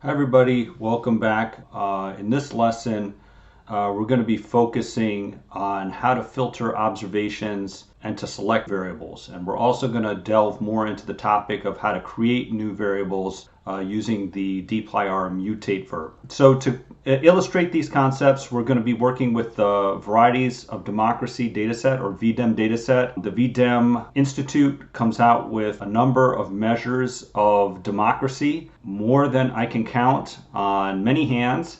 Hi everybody, welcome back. In this lesson, we're going to be focusing on how to filter observations and to select variables. And we're also going to delve more into the topic of how to create new variables using the dplyr mutate verb. So to illustrate these concepts, we're going to be working with the Varieties of Democracy dataset, or V-Dem dataset. The V-Dem Institute comes out with a number of measures of democracy, more than I can count on many hands.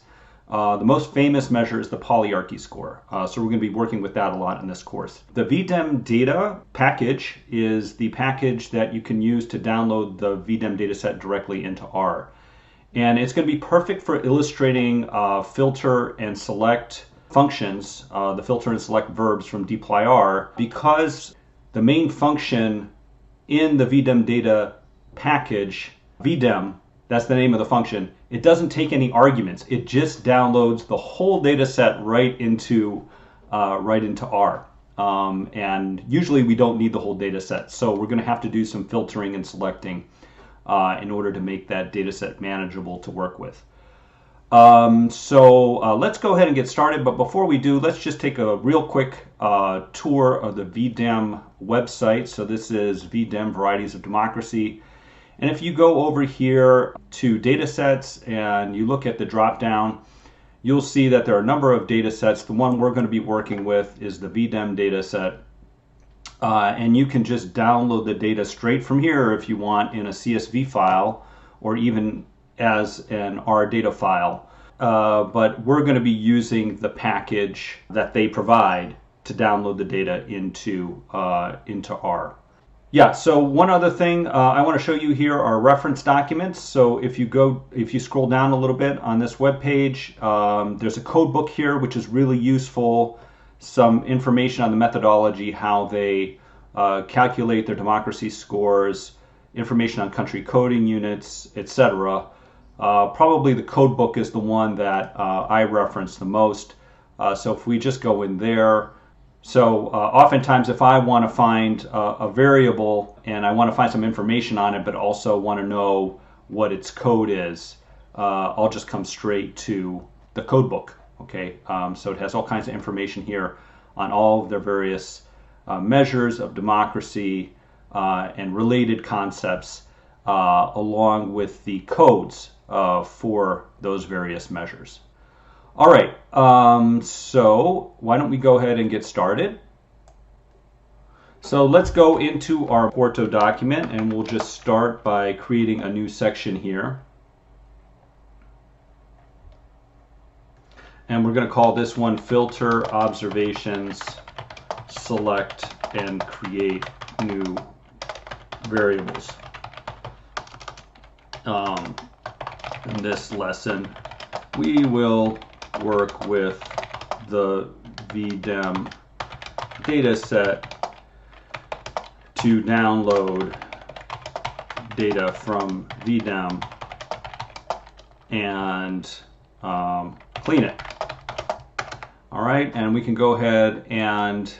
The most famous measure is the polyarchy score. So we're going to be working with that a lot in this course. The vdem data package is the package that you can use to download the vdem dataset directly into R. And it's going to be perfect for illustrating filter and select functions, the filter and select verbs from dplyr, because the main function in the vdem data package, vdem, that's the name of the function, it doesn't take any arguments. It just downloads the whole data set right into R. And usually we don't need the whole data set. So we're going to have to do some filtering and selecting in order to make that data set manageable to work with. So let's go ahead and get started. But before we do, let's just take a real quick tour of the V-Dem website. So this is V-Dem Varieties of Democracy. And if you go over here to datasets and you look at the drop down, you'll see that there are a number of datasets. The one we're going to be working with is the V-Dem dataset. And you can just download the data straight from here if you want in a CSV file or even as an R data file. But we're going to be using the package that they provide to download the data into R. Yeah, so one other thing I want to show you here are reference documents. So if you scroll down a little bit on this web page, there's a code book here which is really useful. Some information on the methodology, how they calculate their democracy scores, information on country coding units, etc. Probably the code book is the one that I reference the most. So if we just go in there. So oftentimes if I want to find a variable and I want to find some information on it but also want to know what its code is, I'll just come straight to the code book. Okay, so it has all kinds of information here on all of their various measures of democracy and related concepts along with the codes for those various measures. All right, so why don't we go ahead and get started. So let's go into our Porto document and we'll just start by creating a new section here. And we're going to call this one Filter Observations, Select and Create New Variables. In this lesson, we will work with the V-Dem dataset to download data from V-Dem and clean it. All right, and we can go ahead and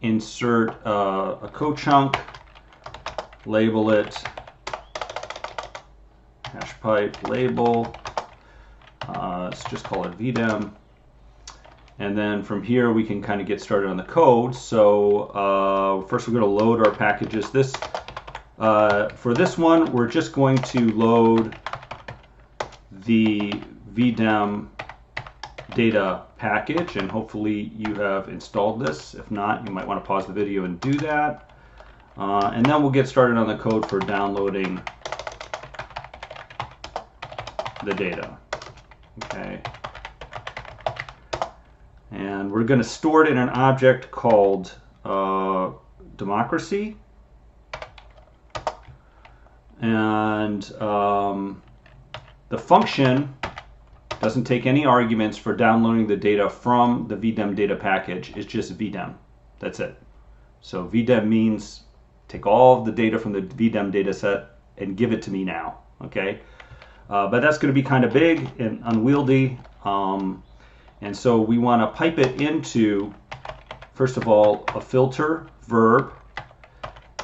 insert a code chunk, label it, hash pipe label. Let's just call it V-Dem. And then from here we can kind of get started on the code. So first we're going to load our packages. For this one, we're just going to load the V-Dem data package, and hopefully you have installed this. If not, you might want to pause the video and do that. And then we'll get started on the code for downloading the data. Okay, and we're going to store it in an object called democracy, and the function doesn't take any arguments for downloading the data from the V-Dem data package. It's just V-Dem. That's it. So V-Dem means take all of the data from the V-Dem data set and give it to me now. Okay. But that's going to be kind of big and unwieldy, and so we want to pipe it into, first of all, a filter verb,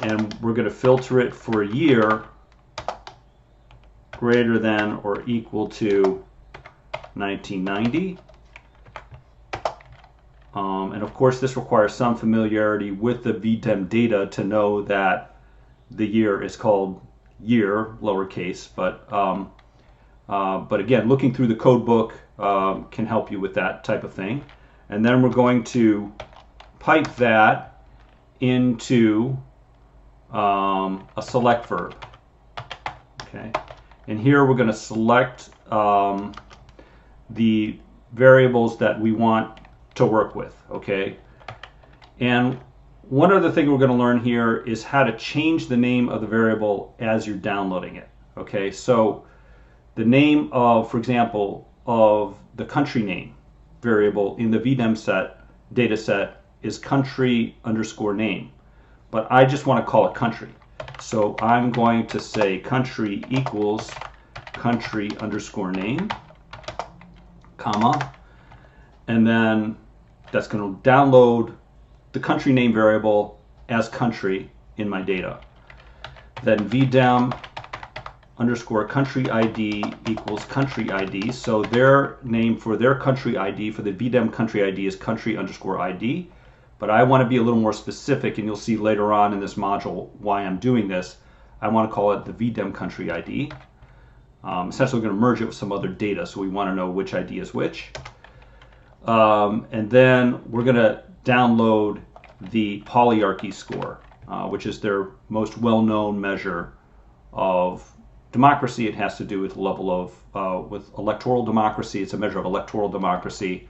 and we're going to filter it for a year greater than or equal to 1990. And of course, this requires some familiarity with the vdem data to know that the year is called year, lowercase. But again, looking through the code book can help you with that type of thing. And then we're going to pipe that into a select verb. Okay, and here we're going to select the variables that we want to work with. Okay, and one other thing we're going to learn here is how to change the name of the variable as you're downloading it. Okay, so the name of, for example, of the country name variable in the vdem set data set is country underscore name, but I just want to call it country. So I'm going to say country equals country underscore name, comma, and then that's going to download the country name variable as country in my data. Then vdem underscore country ID equals country ID. So their name for their country ID, for the vdem country ID, is country underscore ID. But I want to be a little more specific, and you'll see later on in this module why I'm doing this. I want to call it the vdem country ID. Essentially, we're going to merge it with some other data, so we want to know which ID is which. And then we're going to download the polyarchy score, which is their most well-known measure of democracy. It has to do with the level of with electoral democracy. It's a measure of electoral democracy.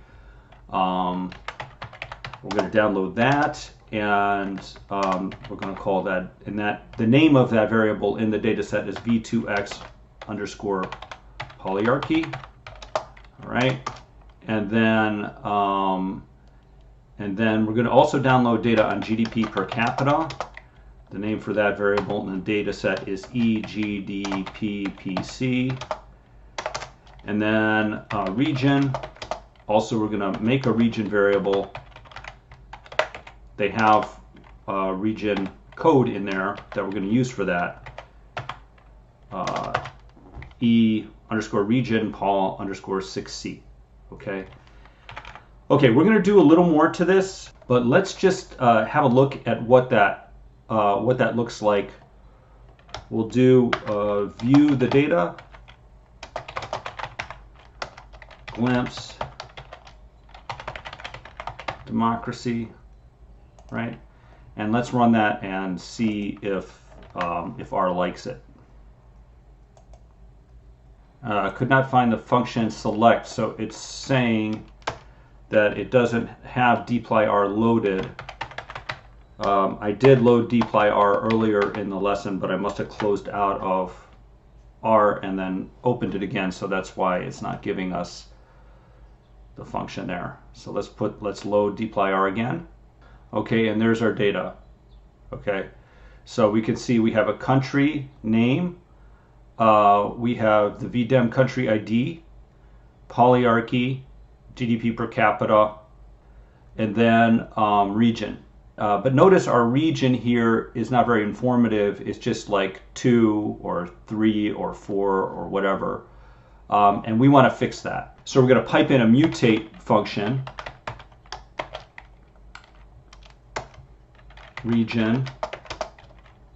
We're going to download that, and we're going to call that, and that the name of that variable in the data set is v2x underscore polyarchy. All right, and then we're going to also download data on GDP per capita. The name for that variable in the data set is EGDPPC. And then region. Also, we're going to make a region variable. They have a region code in there that we're going to use for that. E underscore region Paul underscore 6C. Okay. Okay, we're going to do a little more to this, but let's just have a look at what that looks like. We'll do view the data, glimpse, democracy, right? And let's run that and see if R likes it. Could not find the function select, so it's saying that it doesn't have dplyr loaded. I did load dplyr earlier in the lesson, but I must have closed out of R and then opened it again, so that's why it's not giving us the function there. So let's load dplyr again. Okay, and there's our data. Okay, so we can see we have a country name, we have the vdem country ID, polyarchy, GDP per capita, and then region. But notice our region here is not very informative. It's just like 2 or 3 or 4 or whatever. And we want to fix that. So we're going to pipe in a mutate function. Region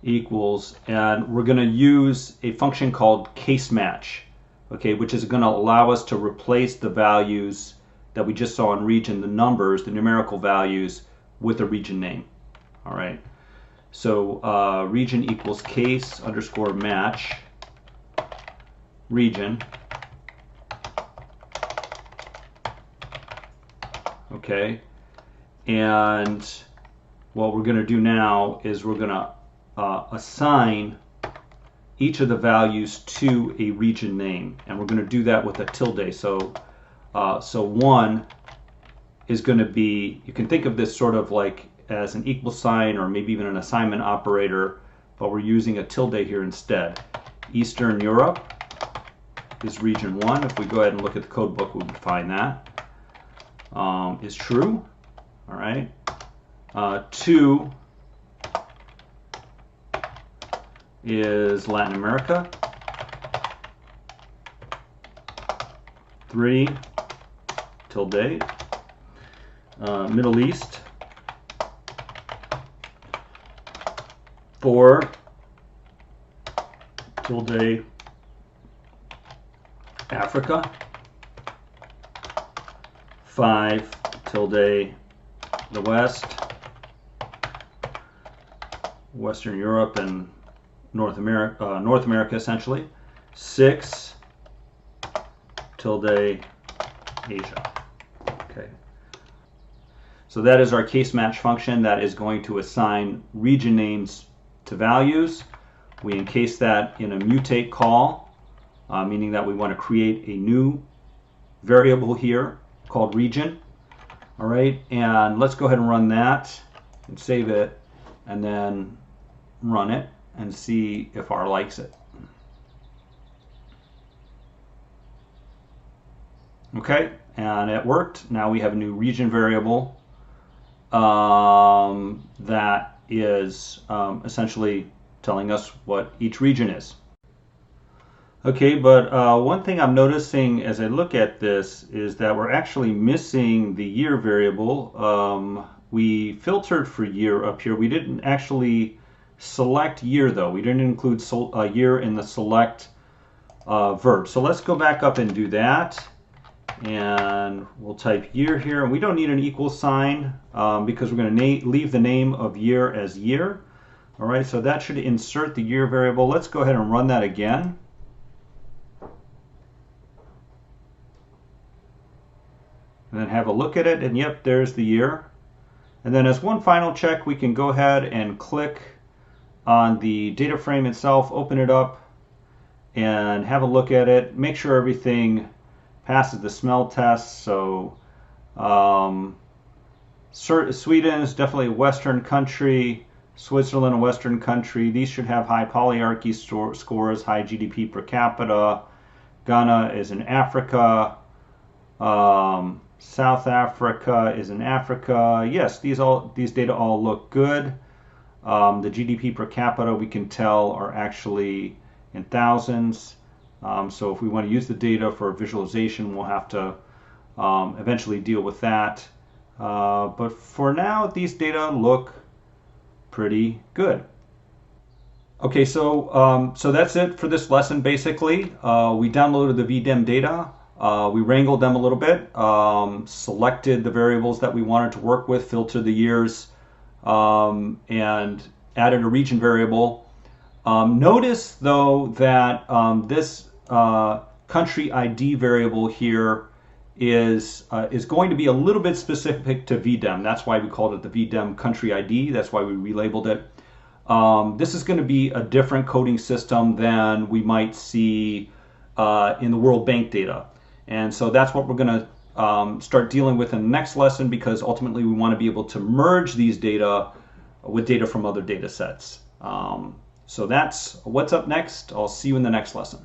equals, and we're going to use a function called case match, okay, which is going to allow us to replace the values that we just saw in region, the numbers, the numerical values, with a region name. All right, so region equals case underscore match region. Okay, and what we're going to do now is we're going to assign each of the values to a region name, and we're going to do that with a tilde. So 1 is going to be, you can think of this sort of like as an equal sign or maybe even an assignment operator, but we're using a tilde here instead. Eastern Europe is region 1. If we go ahead and look at the code book, we would find that is true. All right. 2 is Latin America. 3 tilde, Middle East, 4 tilde, Africa, 5 tilde, the West, Western Europe and North America essentially, 6 tilde, Asia. Okay. So that is our case match function that is going to assign region names to values. We encase that in a mutate call, meaning that we want to create a new variable here called region. All right, and let's go ahead and run that and save it and then run it and see if R likes it. Okay, and it worked. Now we have a new region variable that is essentially telling us what each region is. Okay, but one thing I'm noticing as I look at this is that we're actually missing the year variable. We filtered for year up here. We didn't actually select year though. We didn't include year in the select verb. So let's go back up and do that. And we'll type year here. And we don't need an equal sign because we're going to leave the name of year as year. All right, so that should insert the year variable. Let's go ahead and run that again. And then have a look at it, and yep, there's the year. And then as one final check, we can go ahead and click on the data frame itself, open it up, and have a look at it. Make sure everything passes the smell test. So Sweden is definitely a Western country. Switzerland, a Western country. These should have high polyarchy scores, high GDP per capita. Ghana is in Africa. South Africa is in Africa. Yes, these data all look good. The GDP per capita, we can tell, are actually in thousands. So if we want to use the data for visualization, we'll have to eventually deal with that. But for now, these data look pretty good. Okay, so that's it for this lesson. Basically, we downloaded the V-Dem data. We wrangled them a little bit, selected the variables that we wanted to work with, filtered the years, and added a region variable. Notice though that this country ID variable here is going to be a little bit specific to V-Dem. That's why we called it the V-Dem country ID. That's why we relabeled it. This is going to be a different coding system than we might see in the World Bank data. And so that's what we're going to start dealing with in the next lesson, because ultimately we want to be able to merge these data with data from other data sets. So that's what's up next. I'll see you in the next lesson.